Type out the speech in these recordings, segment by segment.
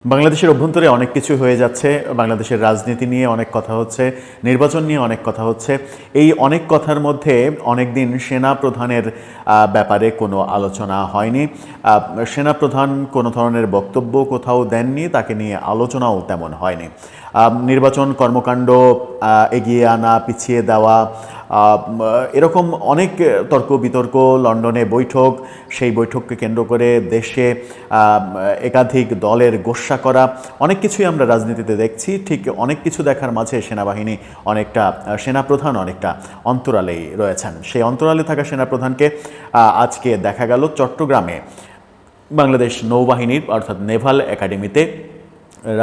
বাংলাদেশের অভ্যন্তরে অনেক কিছু হয়ে যাচ্ছে। বাংলাদেশের রাজনীতি নিয়ে অনেক কথা হচ্ছে, নির্বাচন নিয়ে অনেক কথা হচ্ছে। এই অনেক কথার মধ্যে অনেকদিন সেনা প্রধানের ব্যাপারে কোনো আলোচনা হয়নি। সেনাপ্রধান কোনো ধরনের বক্তব্য কোথাও দেননি, তাকে নিয়ে আলোচনাও তেমন হয়নি। নির্বাচন কর্মকাণ্ড এগিয়ে আনা, পিছিয়ে দেওয়া, এরকম অনেক তর্ক বিতর্ক, লন্ডনে বৈঠক, সেই বৈঠককে কেন্দ্র করে দেশে একাধিক দলের গোস্বা করা, অনেক কিছুই আমরা রাজনীতিতে দেখছি। ঠিক অনেক কিছু দেখার মাঝে সেনাবাহিনী অনেকটা, সেনাপ্রধান অনেকটা অন্তরালেই রয়েছেন। সেই অন্তরালে থাকা সেনাপ্রধানকে আজকে দেখা গেল চট্টগ্রামে বাংলাদেশ নৌবাহিনীর অর্থাৎ নেভাল একাডেমিতে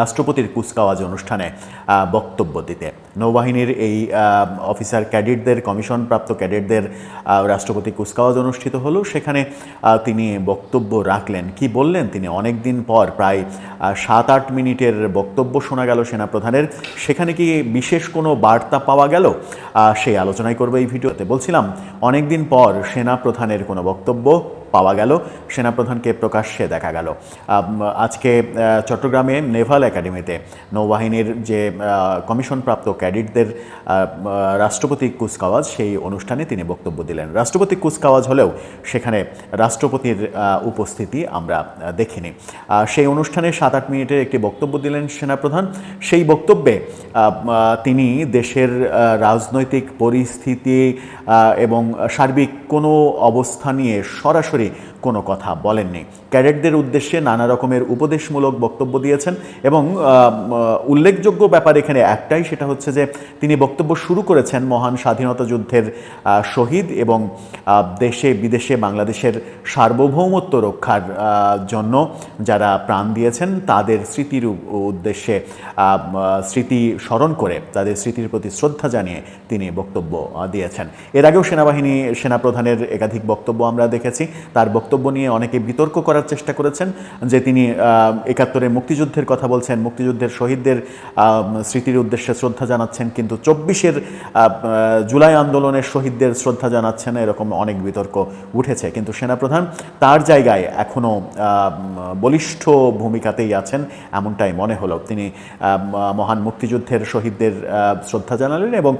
রাষ্ট্রপতির কুচকাওয়াজ অনুষ্ঠানে বক্তব্য দিতে। নৌবাহিনীর এই অফিসার ক্যাডেটদের, কমিশনপ্রাপ্ত ক্যাডেটদের রাষ্ট্রপতি কুচকাওয়াজ অনুষ্ঠিত হলো। সেখানে তিনি বক্তব্য রাখলেন। কি বললেন তিনি? অনেক দিন পর প্রায় 7-8 মিনিটের বক্তব্য শোনা গেল সেনাপ্রধানের। সেখানে কি বিশেষ কোনো বার্তা পাওয়া গেল? সেই আলোচনাই করবে এই ভিডিওতে। বলছিলাম, অনেক দিন পর সেনাপ্রধানের কোনো বক্তব্য পাওয়া গেল, সেনাপ্রধানকে প্রকাশ্যে দেখা গেল। আজকে চট্টগ্রামে নেভাল একাডেমিতে নৌবাহিনীর যে কমিশনপ্রাপ্ত ক্যাডেটদের রাষ্ট্রপতি কুচকাওয়াজ, সেই অনুষ্ঠানে তিনি বক্তব্য দিলেন। রাষ্ট্রপতি কুচকাওয়াজ হলেও সেখানে রাষ্ট্রপতির উপস্থিতি আমরা দেখিনি। সেই অনুষ্ঠানে 7-8 মিনিটের একটি বক্তব্য দিলেন সেনাপ্রধান। সেই বক্তব্যে তিনি দেশের রাজনৈতিক পরিস্থিতি এবং সার্বিক কোনো অবস্থা নিয়ে সরাসরি কোনো কথা বলেননি। ক্যাডেটদের উদ্দেশ্যে নানা রকমের উপদেশমূলক বক্তব্য দিয়েছেন এবং উল্লেখযোগ্য ব্যাপার এখানে একটাই, সেটা হচ্ছে যে তিনি বক্তব্য শুরু করেছেন মহান স্বাধীনতা যুদ্ধের শহীদ এবং দেশে বিদেশে বাংলাদেশের সার্বভৌমত্ব রক্ষার জন্য যারা প্রাণ দিয়েছেন তাদের স্মৃতির উদ্দেশ্যে, স্মৃতি স্মরণ করে তাদের স্মৃতির প্রতি শ্রদ্ধা জানিয়ে তিনি বক্তব্য দিয়েছেন। এর আগেও সেনাপ্রধানের একাধিক বক্তব্য আমরা দেখেছি। তার বক্তব্য নিয়ে অনেকে বিতর্ক করার চেষ্টা করেছেন যে তিনি 71-এর মুক্তিযুদ্ধের কথা বলছেন, মুক্তিযুদ্ধের শহীদদের স্মৃতির উদ্দেশ্যে শ্রদ্ধা জানাচ্ছেন, কিন্তু 24-এর জুলাই আন্দোলনের শহীদদের শ্রদ্ধা জানাচ্ছেন, এরকম অনেক বিতর্ক উঠেছে। কিন্তু সেনাপ্রধান তার জায়গায় এখনও বলিষ্ঠ ভূমিকাতেই আছেন, এমনটাই মনে হলো। তিনি মহান মুক্তিযুদ্ধের শহীদদের শ্রদ্ধা জানালেন এবং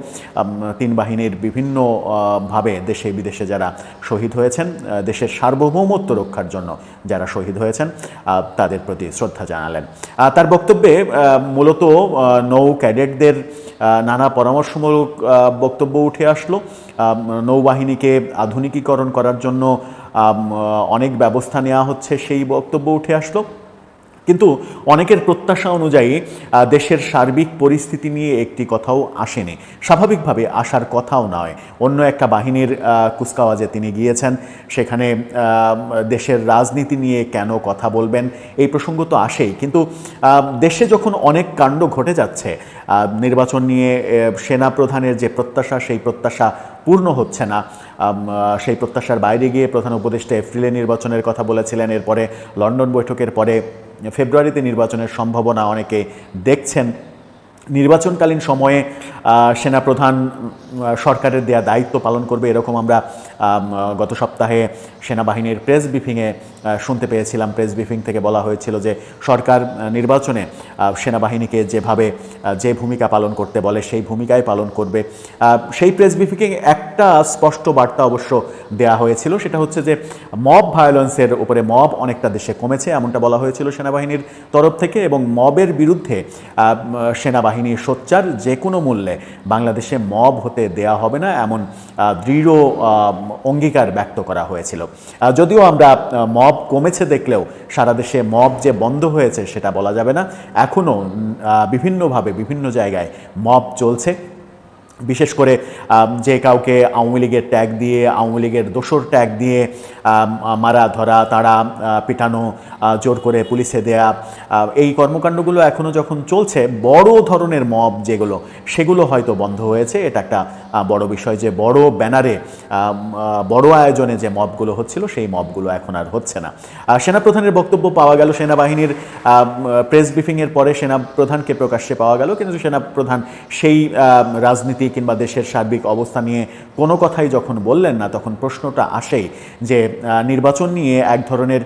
তিন বাহিনীর বিভিন্নভাবে দেশে বিদেশে যারা শহীদ হয়েছেন, দেশের সার্বভৌমত্ব রক্ষার জন্য যারা শহীদ হয়েছেন, তাদের প্রতি শ্রদ্ধা জানালেন। তার বক্তব্যে মূলত নৌ ক্যাডেটদের নানা পরামর্শমূলক বক্তব্য উঠে আসলো। নৌবাহিনীকে আধুনিকীকরণ করার জন্য অনেক ব্যবস্থা নেওয়া হচ্ছে, সেই বক্তব্য উঠে আসলো। কিন্তু অনেকের প্রত্যাশা অনুযায়ী দেশের সার্বিক পরিস্থিতি নিয়ে একটি কথাও আসেনি। স্বাভাবিকভাবে আসার কথাও নয়। অন্য একটা বাহিনীর কুচকাওয়াজে তিনি গিয়েছেন, সেখানে দেশের রাজনীতি নিয়ে কেন কথা বলবেন, এই প্রসঙ্গ তো আসেই। কিন্তু দেশে যখন অনেক কাণ্ড ঘটে যাচ্ছে, নির্বাচন নিয়ে সেনাপ্রধানের যে প্রত্যাশা, সেই প্রত্যাশা পূর্ণ হচ্ছে না। সেই প্রত্যাশার বাইরে গিয়ে প্রধান উপদেষ্টা এপ্রিলে নির্বাচনের কথা বলেছিলেন। এরপরে লন্ডন বৈঠকের পরে ফেব্রুয়ারিতে নির্বাচনের সম্ভাবনা অনেকে দেখছেন। নির্বাচনকালীন সময়ে সেনাপ্রধান সরকারের দেয়া দায়িত্ব পালন করবে, এরকম আমরা গত সপ্তাহে সেনাবাহিনীর প্রেস ব্রিফিংয়ে শুনতে পেয়েছিলাম। প্রেস ব্রিফিং থেকে বলা হয়েছিল যে সরকার নির্বাচনে সেনাবাহিনীকে যেভাবে যে ভূমিকা পালন করতে বলে সেই ভূমিকায় পালন করবে। সেই প্রেস ব্রিফিংয়ে একটা স্পষ্ট বার্তা অবশ্য দেয়া হয়েছিল, সেটা হচ্ছে যে মব ভায়োলেন্সের উপরে, মব অনেকটা দেশে কমেছে এমনটা বলা হয়েছিল সেনাবাহিনীর তরফ থেকে, এবং মবের বিরুদ্ধে সেনাবাহিনী সোচ্চার, যে কোনো মূল্যে বাংলাদেশে মব হতে দেয়া হবে না, এমন দৃঢ় অঙ্গীকার ব্যক্ত করা হয়েছিল। যদিও আমরা মব কমেছে দেখলেও সারা দেশে মব যে বন্ধ হয়েছে সেটা বলা যাবে না। এখনও বিভিন্নভাবে বিভিন্ন জায়গায় মব চলছে। বিশেষ করে যে কাউকে আওয়ামী লীগের ট্যাগ দিয়ে, আওয়ামী লীগের দোসর ট্যাগ দিয়ে মারা ধরা, তারা পিটানো, জোর করে পুলিশে দেয়া, এই কর্মকাণ্ডগুলো এখনও যখন চলছে, বড় ধরনের মব যেগুলো, সেগুলো হয়তো বন্ধ হয়েছে। এটা একটা বড় বিষয় যে বড় ব্যানারে, বড় আয়োজনে যে মবগুলো হচ্ছিল, সেই মবগুলো এখন আর হচ্ছে না। সেনাপ্রধানের বক্তব্য পাওয়া গেল, সেনাবাহিনীর প্রেস ব্রিফিংয়ের পরে সেনাপ্রধানকে প্রকাশ্যে পাওয়া গেল, কিন্তু সেনাপ্রধান সেই রাজনীতি পরিস্থিতি কিংবা দেশের সার্বিক অবস্থা নিয়ে কোনো কথাই যখন বললেন না, তখন প্রশ্নটা আসেই যে নির্বাচন নিয়ে এক ধরনের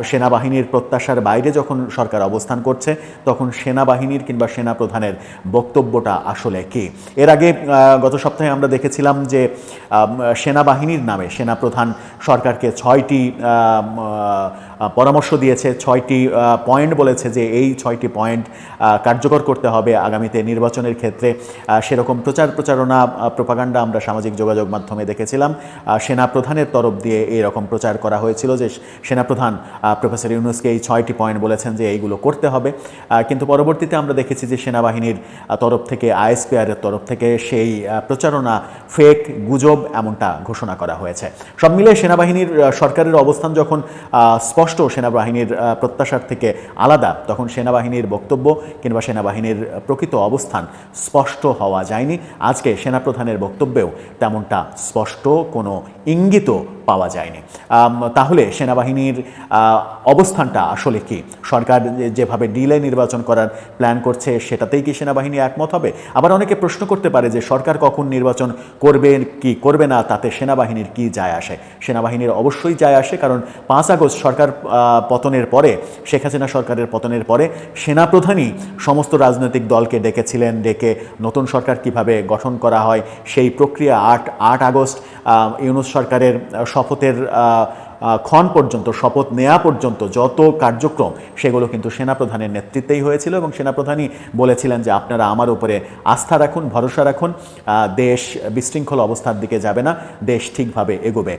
সেনাবাহিনীর প্রত্যাশার বাইরে যখন সরকার অবস্থান করছে, তখন সেনাবাহিনীর কিংবা সেনাপ্রধানের বক্তব্যটা আসলে কি। এর আগে গত সপ্তাহে আমরা দেখেছিলাম যে সেনাবাহিনীর নামে সেনাপ্রধান সরকারকে 6টি পরামর্শ দিয়েছে, 6টি পয়েন্ট বলেছে যে এই 6টি পয়েন্ট কার্যকর করতে হবে আগামীতে নির্বাচনের ক্ষেত্রে। সেরকম প্রচারণা প্রোপাগান্ডা আমরা সামাজিক যোগাযোগ মাধ্যমে দেখেছিলাম। সেনাপ্রধানের তরফ দিয়ে এইরকম প্রচার করা হয়েছিল যে সেনাপ্রধান প্রফেসর ইউনূসকে এই 6টি পয়েন্ট বলেছেন যে এইগুলো করতে হবে। কিন্তু পরবর্তীতে আমরা দেখেছি যে সেনাবাহিনীর তরফ থেকে, আইএসপিআরের তরফ থেকে সেই প্রচারণা ফেক, গুজব এমনটা ঘোষণা করা হয়েছে। সব মিলে সেনাবাহিনীর সরকারের অবস্থান যখন স্পষ্ট, সেনাবাহিনীর প্রত্যাশার থেকে আলাদা, তখন সেনাবাহিনীর বক্তব্য কিংবা সেনাবাহিনীর প্রকৃত অবস্থান স্পষ্ট হওয়া যায়নি। আজকে সেনাপ্রধানের বক্তব্যেও তেমনটা স্পষ্ট কোনো ইঙ্গিত পাওয়া যায়নি। তাহলে সেনাবাহিনীর অবস্থানটা আসলে কি? সরকার যেভাবে ডিলে নির্বাচন করার প্ল্যান করছে সেটাতেই কি সেনাবাহিনী একমত হবে? আবার অনেকে প্রশ্ন করতে পারে যে সরকার কখন নির্বাচন করবে কি করবে না, তাতে সেনাবাহিনীর কি যায় আসে? সেনাবাহিনীর অবশ্যই যায় আসে, কারণ 5 আগস্ট সরকার পতনের পরে, শেখ হাসিনা সরকারের পতনের পরে সেনাপ্রধানই সমস্ত রাজনৈতিক দলকে ডেকেছিলেন, ডেকে নতুন সরকার কিভাবে গঠন করা হয় সেই প্রক্রিয়া 8 আগস্ট ইউনূস সরকারের শপথের ক্ষণ পর্যন্ত, শপথ নেওয়া পর্যন্ত যত কার্যক্রম সেগুলো কিন্তু সেনাপ্রধানের নেতৃত্বেই হয়েছিল এবং সেনাপ্রধানই বলেছিলেন যে আপনারা আমার উপরে আস্থা রাখুন, ভরসা রাখুন, দেশ বিশৃঙ্খল অবস্থার দিকে যাবে না, দেশ ঠিকভাবে এগোবে।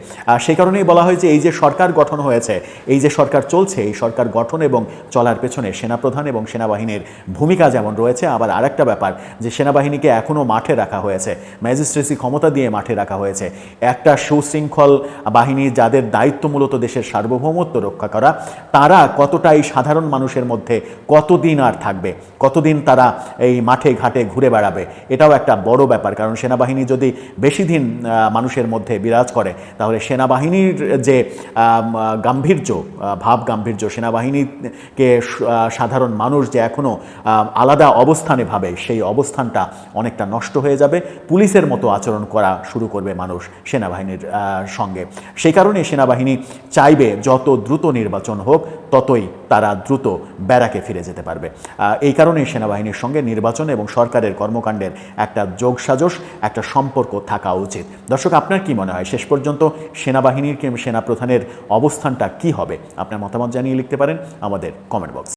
সেই কারণেই বলা হয় যে এই যে সরকার গঠন হয়েছে, এই যে সরকার চলছে, এই সরকার গঠন এবং চলার পেছনে সেনাপ্রধান এবং সেনাবাহিনীর ভূমিকা যেমন রয়েছে, আবার আরেকটা ব্যাপার যে সেনাবাহিনীকে এখনও মাঠে রাখা হয়েছে, ম্যাজিস্ট্রেসি ক্ষমতা দিয়ে মাঠে রাখা হয়েছে। একটা সুশৃঙ্খল বাহিনী যাদের দায়িত্ব মূলত দেশের সার্বভৌমত্ব রক্ষা করা, তারা কতটাই সাধারণ মানুষের মধ্যে কতদিন আর থাকবে, কতদিন তারা এই মাঠে ঘাটে ঘুরে বেড়াবে, এটাও একটা বড় ব্যাপার। কারণ সেনাবাহিনী যদি বেশি দিন মানুষের মধ্যে বিরাজ করে, তাহলে সেনাবাহিনীর যে গাম্ভীর্য, ভাব গাম্ভীর্য, সেনাবাহিনীকে সাধারণ মানুষ যে এখনও আলাদা অবস্থানে ভাবে, সেই অবস্থানটা অনেকটা নষ্ট হয়ে যাবে। পুলিশের মতো আচরণ করা শুরু করবে মানুষ সেনাবাহিনীর সঙ্গে। সেই কারণে সেনাবাহিনী চাইবে যত দ্রুত নির্বাচন হোক, ততই তারা দ্রুত ব্যারাকে ফিরে যেতে পারবে। এই কারণেই সেনাবাহিনীর সঙ্গে নির্বাচন এবং সরকারের কর্মকাণ্ডের একটা যোগসাজশ, একটা সম্পর্ক থাকা উচিত। দর্শক, আপনার কি মনে হয় শেষ পর্যন্ত সেনাবাহিনীর কিংবা সেনাপ্রধানের অবস্থানটা কি হবে? আপনার মতামত জানিয়ে লিখতে পারেন আমাদের কমেন্ট বক্স।